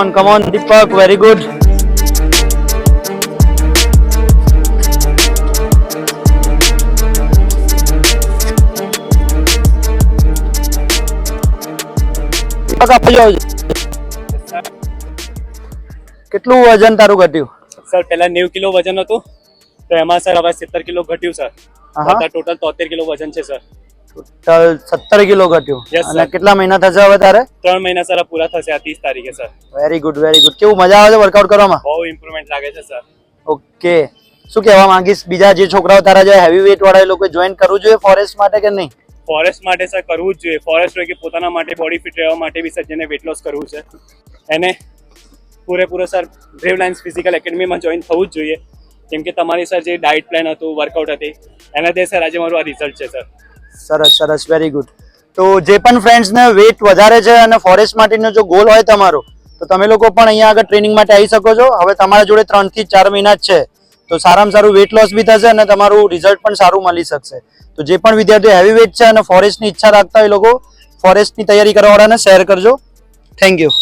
Come on, Deepak, very good. Deepak આપી જાવ. કેટલું વજન તારું ઘટ્યું? સર પહેલા 90 કિલો વજન હતું તો એમાં સર હવે 70 કિલો ઘટ્યું સર. ટોટલ 73 કિલો વજન છે સર. ટોટલ 17 કિલો ઘટ્યું. અને કેટલા મહિના થશે હવે તારે? 3 મહિના સર પૂરા થશે આ 30 તારીખે sir. Very good very good. કેવું મજા આવે છે વર્કઆઉટ કરવામાં? બહુ ઇમ્પ્રુવમેન્ટ લાગે છે સર. ઓકે, શું કહેવા માંગીશ બીજા જે છોકરાઓ તારા જે હેવી વેઇટ વાળા એ લોકો જોઈન કરવું જોઈએ ફોરેસ્ટ માટે કે નહીં? ફોરેસ્ટ માટે સર કરવું જ જોઈએ. ફોરેસ્ટ હોય કે પોતાના માટે બોડી ફિટ રહેવા માટે બી સર જેને વેટ લોસ કરવું છે એને પૂરેપૂરો સર બ્રેવ લાઇન્સ ફિઝિકલ એકેડમીમાં જોઈન થવું જ જોઈએ. કેમ કે તમારી સર જે ડાયટ પ્લાન હતું, વર્કઆઉટ હતી એના તે સર આજે મારું આ રિઝલ્ટ છે સર. સરસ સરસ, વેરી ગુડ. તો જે પણ ફ્રેન્ડ્સને વેઇટ વધારે છે અને ફોરેસ્ટ માટેનો જો ગોલ હોય તમારો તો તમે લોકો પણ અહીંયા આગળ ટ્રેનિંગ માટે આવી શકો છો. હવે તમારા જોડે 3 થી 4 મહિના જ છે તો સારામાં સારું વેટ લોસ બી થશે અને તમારું રિઝલ્ટ પણ સારું મળી શકશે. તો જે પણ વિદ્યાર્થીઓ હેવી વેઇટ છે અને ફોરેસ્ટની ઈચ્છા રાખતા હોય એ લોકો ફોરેસ્ટની તૈયારી કરવાવાળાને શેર કરજો. Thank you.